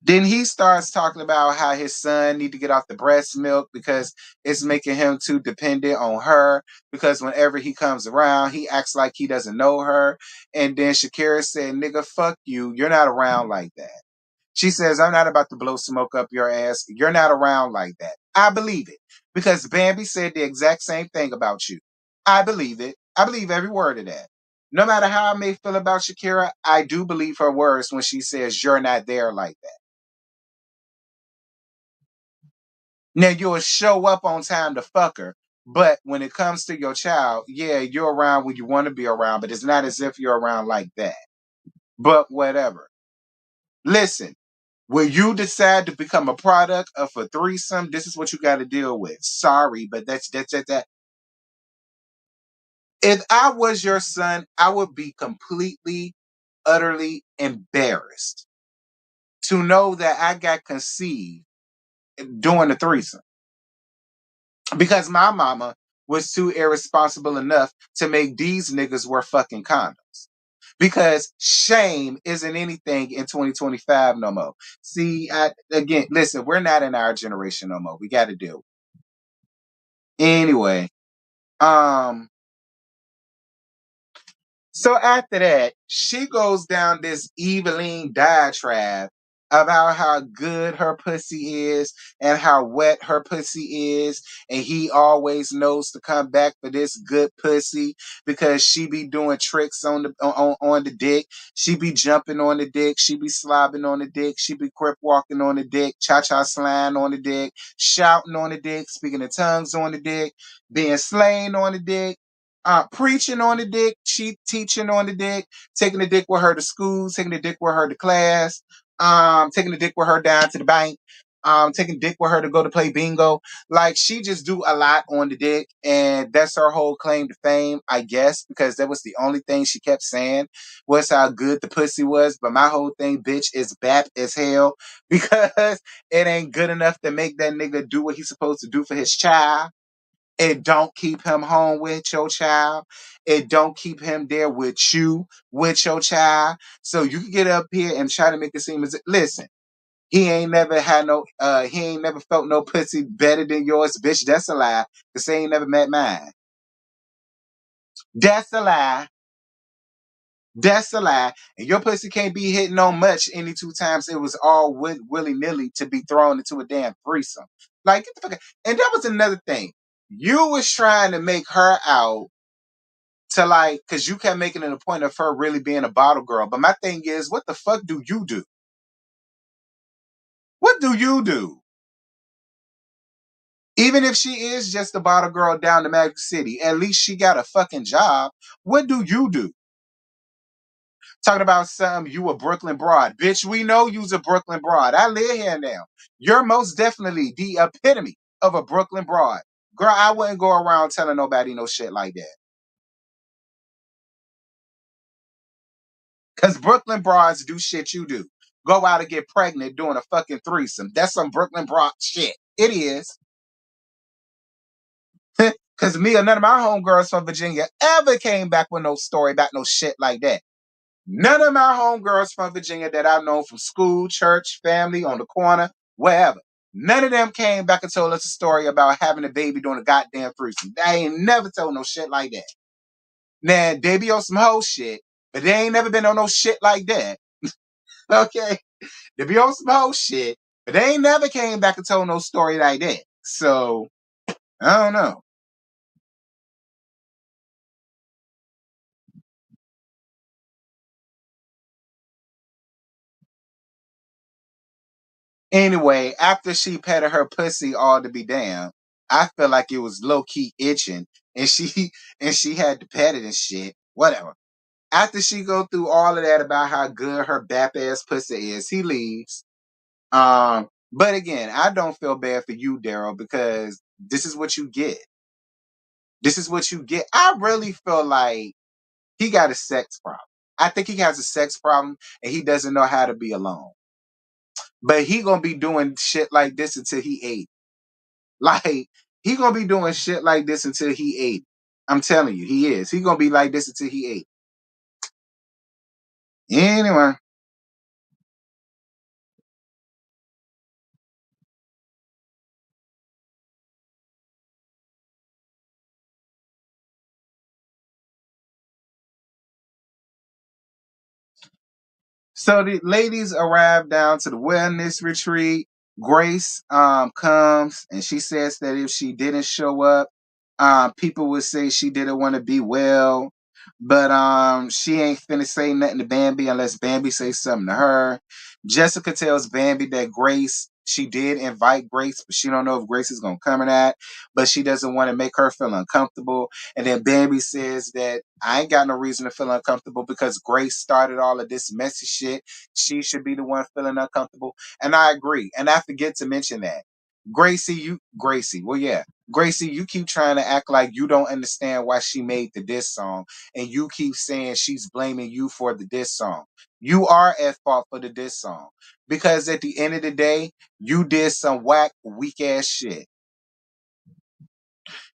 then he starts talking about how his son need to get off the breast milk because it's making him too dependent on her. Because whenever he comes around, he acts like he doesn't know her. And then Shakira said, "Nigga, fuck you. You're not around like that." She says, I'm not about to blow smoke up your ass. You're not around like that. I believe it. Because Bambi said the exact same thing about you. I believe it. I believe every word of that. No matter how I may feel about Shakira, I do believe her words when she says you're not there like that. Now you'll show up on time to fuck her. But when it comes to your child, yeah, you're around when you want to be around, but it's not as if you're around like that. But whatever. Listen, when you decide to become a product of a threesome, this is what you got to deal with. Sorry, but that's that. If I was your son, I would be completely, utterly embarrassed to know that I got conceived doing the threesome because my mama was too irresponsible enough to make these niggas wear fucking condoms. Because shame isn't anything in 2025 no more. See, again, listen, we're not in our generation no more. We got to do. Anyway, um, so after that, she goes down this Eveline diatribe about how good her pussy is and how wet her pussy is, and he always knows to come back for this good pussy because she be doing tricks on the dick. She be jumping on the dick. She be slobbing on the dick. She be crip walking on the dick, cha-cha slime on the dick, shouting on the dick, speaking in tongues on the dick, being slain on the dick, preaching on the dick, she teaching on the dick, taking the dick with her to school, taking the dick with her to class, taking the dick with her down to the bank, taking dick with her to go to play bingo. Like she just do a lot on the dick, and that's her whole claim to fame, I guess, because that was the only thing she kept saying was how good the pussy was. But my whole thing, bitch, is bap as hell because it ain't good enough to make that nigga do what he's supposed to do for his child. It don't keep him home with your child. It don't keep him there with you, with your child. So you can get up here and try to make it seem as listen, he ain't never had no he ain't never felt no pussy better than yours, bitch. That's a lie. Cause he ain't never met mine. That's a lie. That's a lie. And your pussy can't be hitting on much any two times. It was all willy-nilly to be thrown into a damn threesome. Like, get the fuck out. And that was another thing. You was trying to make her out to like, because you kept making it a point of her really being a bottle girl. But my thing is, what the fuck do you do? What do you do? Even if she is just a bottle girl down to Magic City, at least she got a fucking job. What do you do? Talking about some, you a Brooklyn broad. Bitch, we know you's a Brooklyn broad. I live here now. You're most definitely the epitome of a Brooklyn broad. Girl, I wouldn't go around telling nobody no shit like that. Because Brooklyn broads do shit you do. Go out and get pregnant doing a fucking threesome. That's some Brooklyn broad shit. It is. Because me or none of my homegirls from Virginia ever came back with no story about no shit like that. None of my homegirls from Virginia that I've known from school, church, family, on the corner, wherever. None of them came back and told us a story about having a baby doing a goddamn threesome. They ain't never told no shit like that. Now, they be on some whole shit, but they ain't never been on no shit like that. Okay? They be on some whole shit, but they ain't never came back and told no story like that. So, I don't know. Anyway, after she petted her pussy all to be damned, I feel like it was low key itching, and she and she had to pet it and shit. Whatever. After she go through all of that about how good her bap ass pussy is, he leaves. But again, I don't feel bad for you, Daryl, because this is what you get. This is what you get. I really feel like he got a sex problem. I think he has a sex problem and he doesn't know how to be alone. But he gonna be doing shit like this until he 80. Like he gonna be doing shit like this until he 80. I'm telling you, he is. He gonna be like this until he 80. Anyway. So the ladies arrive down to the wellness retreat. Grace comes and she says that if she didn't show up, people would say she didn't want to be well. But she ain't finna say nothing to Bambi unless Bambi says something to her. Jessica tells Bambi that Grace, she did invite Grace, but she don't know if Grace is gonna come or not. But she doesn't want to make her feel uncomfortable. And then Bambi says that I ain't got no reason to feel uncomfortable because Grace started all of this messy shit. She should be the one feeling uncomfortable. And I agree. And I forget to mention that. Well, yeah. Gracie, you keep trying to act like you don't understand why she made the diss song, and you keep saying she's blaming you for the diss song. You are at fault for the diss song because at the end of the day, you did some whack, weak ass shit.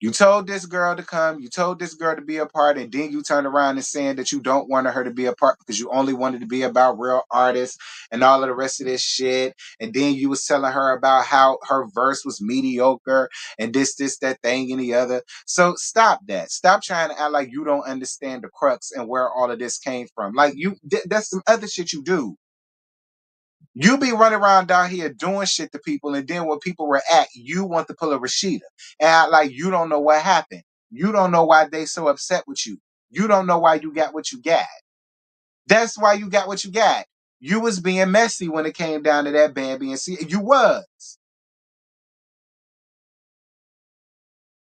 You told this girl to come, you told this girl to be a part, and then you turn around and saying that you don't want her to be a part because you only wanted to be about real artists and all of the rest of this shit. And then you was telling her about how her verse was mediocre and this, that thing, and the other. So stop that. Stop trying to act like you don't understand the crux and where all of this came from. Like that's some other shit you do. You be running around down here doing shit to people, and then when people react, you want to pull a Rashida and act like you don't know what happened. You don't know why they so upset with you. You don't know why you got what you got. That's why you got what you got. You was being messy when it came down to that Bambi, and see, you was.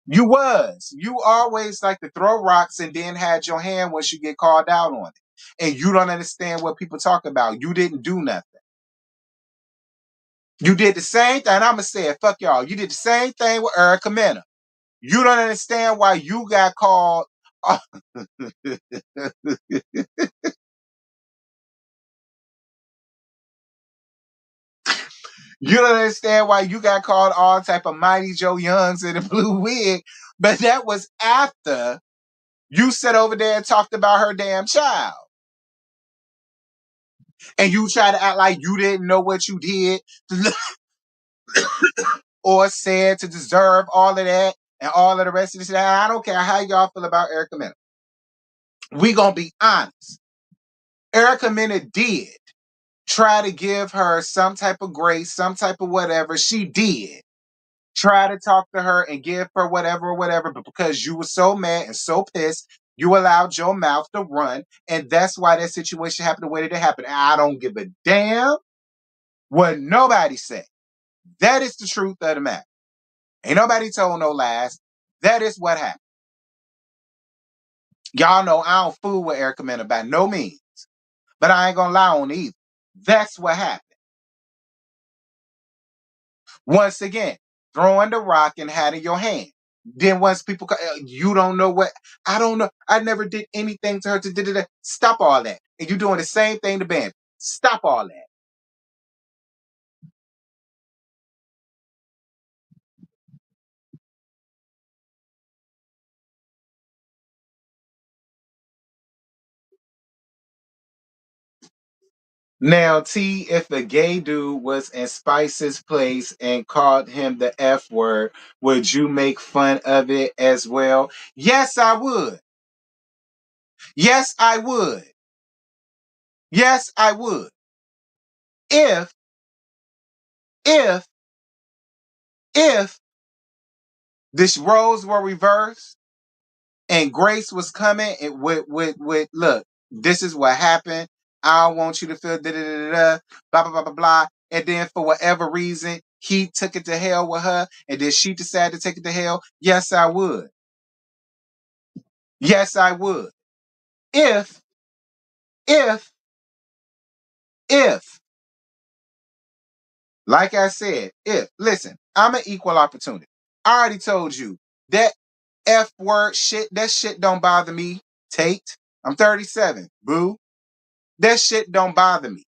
You was. You always like to throw rocks and then had your hand once you get called out on it. And you don't understand what people talk about. You didn't do nothing. You did the same thing. And I'm going to say it. Fuck y'all. You did the same thing with Erica Mena. You don't understand why you got called. You don't understand why you got called all type of Mighty Joe Youngs in a blue wig. But that was after you sat over there and talked about her damn child. And you try to act like you didn't know what you did or said to deserve all of that and all of the rest of this. I don't care how y'all feel about Erica Mena. We gonna be honest. Erica Mena did try to give her some type of grace, some type of whatever. She did try to talk to her and give her whatever, but because you were so mad and so pissed, you allowed your mouth to run, and that's why that situation happened the way that it happened. And I don't give a damn what nobody said. That is the truth of the matter. Ain't nobody told no lies. That is what happened. Y'all know I don't fool with Erica Mena by no means, but I ain't gonna lie on either. That's what happened. Once again, throwing the rock and having your hand. Then once people, you don't know what, I don't know. I never did anything to her to stop all that. And you doing the same thing to Bambi. Stop all that. Now, T, if a gay dude was in Spice's place and called him the F word, would you make fun of it as well? Yes, I would. Yes, I would. Yes, I would. If, if, if this roles were reversed and Grace was coming and with look, this is what happened. I don't want you to feel da da da da blah blah blah blah blah. and then for whatever reason he took it to hell with her, and then she decided to take it to hell? Yes, I would. Yes, I would. If, if, if, like I said, if, listen, I'm an equal opportunity. I already told you that F word shit, that shit don't bother me, Tate. I'm 37, boo. That shit don't bother me.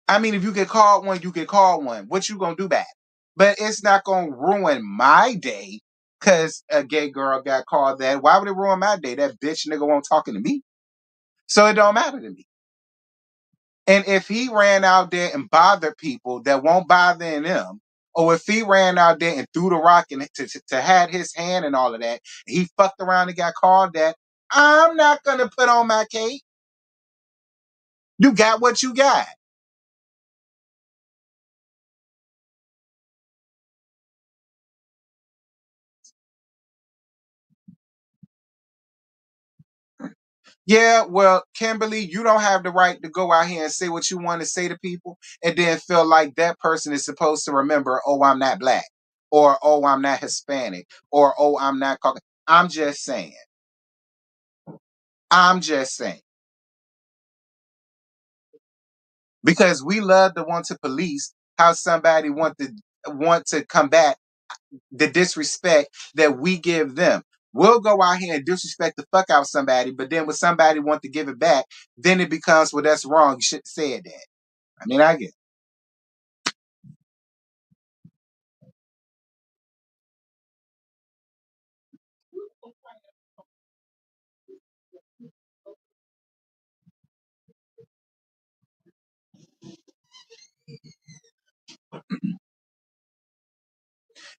I mean, if you get called one, you get called one. What you gonna do back? But it's not gonna ruin my day because a gay girl got called that. Why would it ruin my day? That bitch nigga won't talking to me. So it don't matter to me. And if he ran out there and bothered people that won't bother them, or if he ran out there and threw the rock and to had his hand and all of that, he fucked around and got called that, I'm not gonna put on my cape. You got what you got. Yeah, well, Kimberly, you don't have the right to go out here and say what you want to say to people and then feel like that person is supposed to remember, oh, I'm not black, or oh, I'm not Hispanic, or oh, I'm not Caucasian. I'm just saying. I'm just saying. Because we love to want to police how somebody want to combat the disrespect that we give them. We'll go out here and disrespect the fuck out of somebody, but then when somebody want to give it back, then it becomes, well, that's wrong. You shouldn't have said that. I mean, I get it.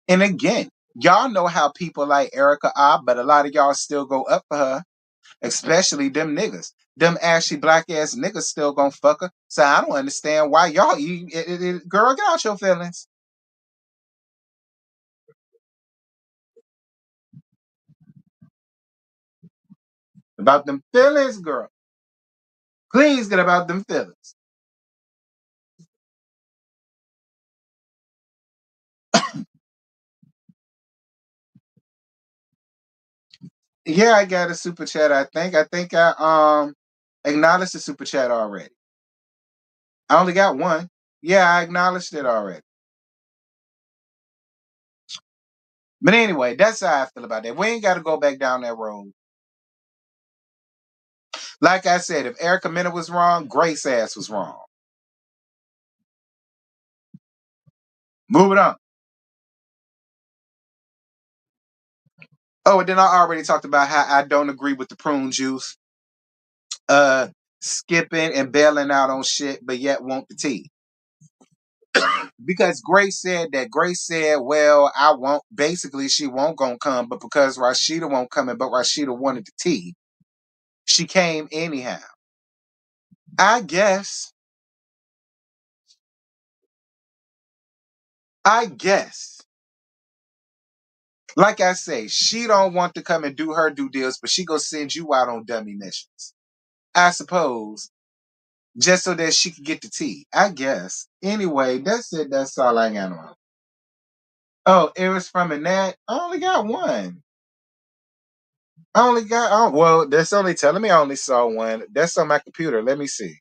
And again, y'all know how people like Erica are, but a lot of y'all still go up for her, especially them niggas. Them ashy black ass niggas still gonna fuck her. So I don't understand why y'all, girl, get out your feelings about them feelings, girl. Please get about them feelings. Yeah, I got a super chat. I think I acknowledged the super chat already. I only got one. Yeah, I acknowledged it already. But anyway, that's how I feel about that. We ain't got to go back down that road. Like I said, if Erica Mena was wrong, Grace ass was wrong. Moving on. Oh, and then I already talked about how I don't agree with the prune juice, uh, skipping and bailing out on shit, but yet want the tea. Because Grace said, well, I won't. Basically, she won't gonna come, but because Rashida won't come in, but Rashida wanted the tea, she came anyhow. I guess. I guess. Like I say, she don't want to come and do her due deals, but she gonna send you out on dummy missions. I suppose, just so that she could get the tea. I guess. Anyway, that's it. That's all I got on. Oh, it was from Annette. I only got one. I only got. Oh, well, that's only telling me I only saw one. That's on my computer. Let me see.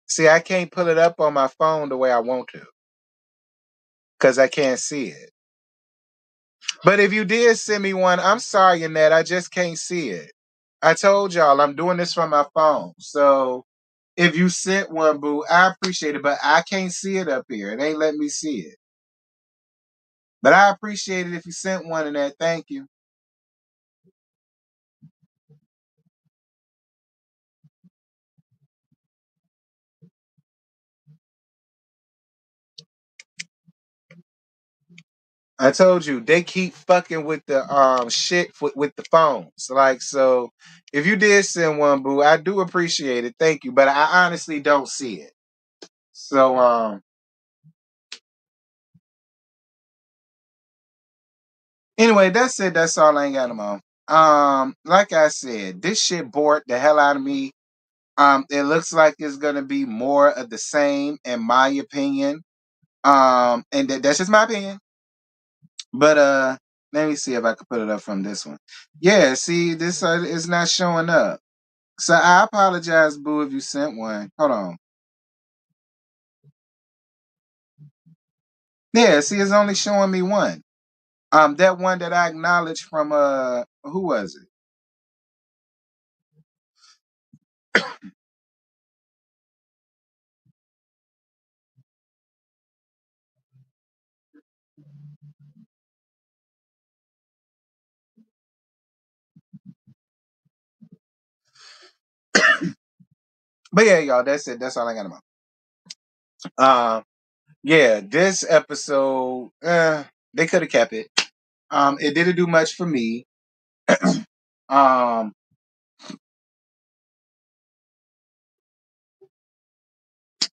See, I can't pull it up on my phone the way I want to because I can't see it. But if you did send me one, I'm sorry, Annette. I just can't see it. I told y'all I'm doing this from my phone. So if you sent one, boo, I appreciate it, but I can't see it up here. It ain't letting me see it. But I appreciate it if you sent one in that. Thank you. I told you they keep fucking with the shit with the phones. Like, so if you did send one, boo, I do appreciate it. Thank you. But I honestly don't see it. So anyway, that's it. That's all I ain't got no more. Like I said, this shit bored the hell out of me. It looks like it's gonna be more of the same, in my opinion. And that's just my opinion. But let me see if I can put it up from this one. Yeah, see, this is not showing up. So I apologize, Boo, if you sent one. Hold on. Yeah, see, it's only showing me one. That one that I acknowledged from who was it? But yeah, y'all, that's it. That's all I got about. Yeah, this episode, they could have kept it. It didn't do much for me. Um,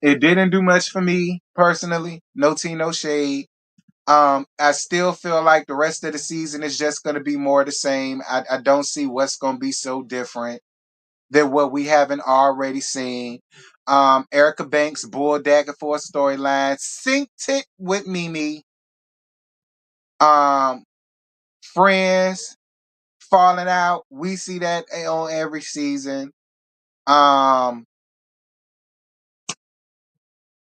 it didn't do much for me personally. No tea, no shade. I still feel like the rest of the season is just going to be more of the same. I don't see what's going to be so different than what we haven't already seen. Erica Banks, Bull Dagger for a storyline, synced it with Mimi. Um, Friends falling out. We see that on every season. Um,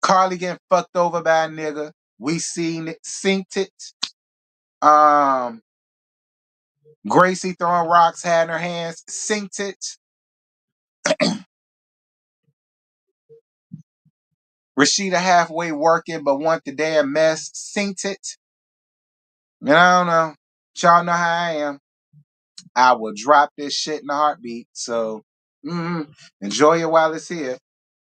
Carly getting fucked over by a nigga. We seen it, synced it. Um, Gracie throwing rocks, had in her hands, synced it. Rashida halfway working, but want the damn mess, synced it. And I don't know. Y'all know how I am. I will drop this shit in a heartbeat. So enjoy it while it's here.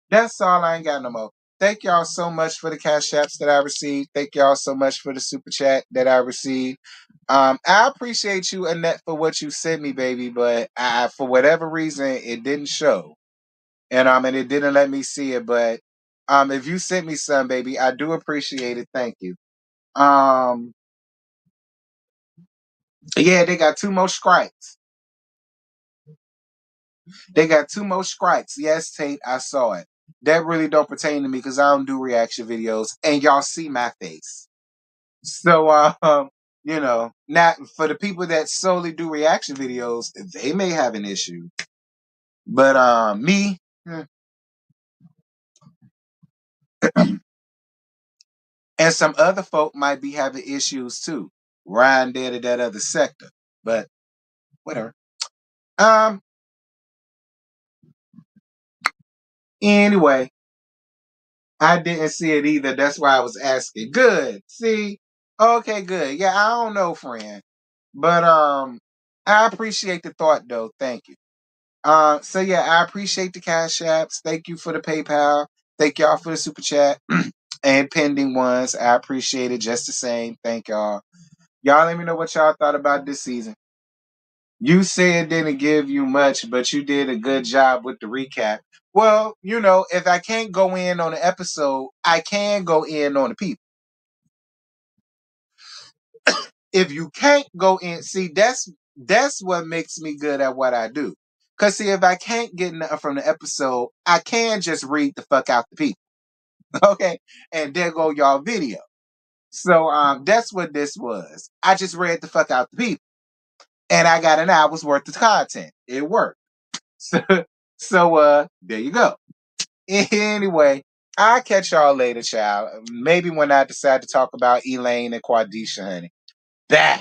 That's all. I ain't got no more. Thank y'all so much for the cash apps that I received. Thank y'all so much for the super chat that I received. I appreciate you, Annette, for what you sent me, baby, but for whatever reason, it didn't show. And it didn't let me see it. But if you sent me some, baby, I do appreciate it. Thank you. Um, yeah, they got two more strikes. They got two more strikes. Yes, Tate, I saw it. That really don't pertain to me because I don't do reaction videos, and y'all see my face. So, not for the people that solely do reaction videos, they may have an issue. But me, and some other folk might be having issues too. Ryan there to that other sector. But whatever. Um, anyway, I didn't see it either. That's why I was asking. Good. See? Okay, good. Yeah, I don't know, friend. But I appreciate the thought though. Thank you. So yeah, I appreciate the cash apps. Thank you for the PayPal. Thank y'all for the super chat and pending ones. I appreciate it just the same. Thank y'all. Y'all let me know what y'all thought about this season. You said didn't give you much, but you did a good job with the recap. Well, if I can't go in on the episode, I can go in on the people. If you can't go in, see, that's what makes me good at what I do. Cause see, if I can't get nothing from the episode, I can just read the fuck out the people. Okay. And there go y'all video. So that's what this was. I just read the fuck out the people. And I got an hour's worth of content. It worked. So there you go. Anyway, I'll catch y'all later, child. Maybe when I decide to talk about Elaine and Quadisha, honey. Bah.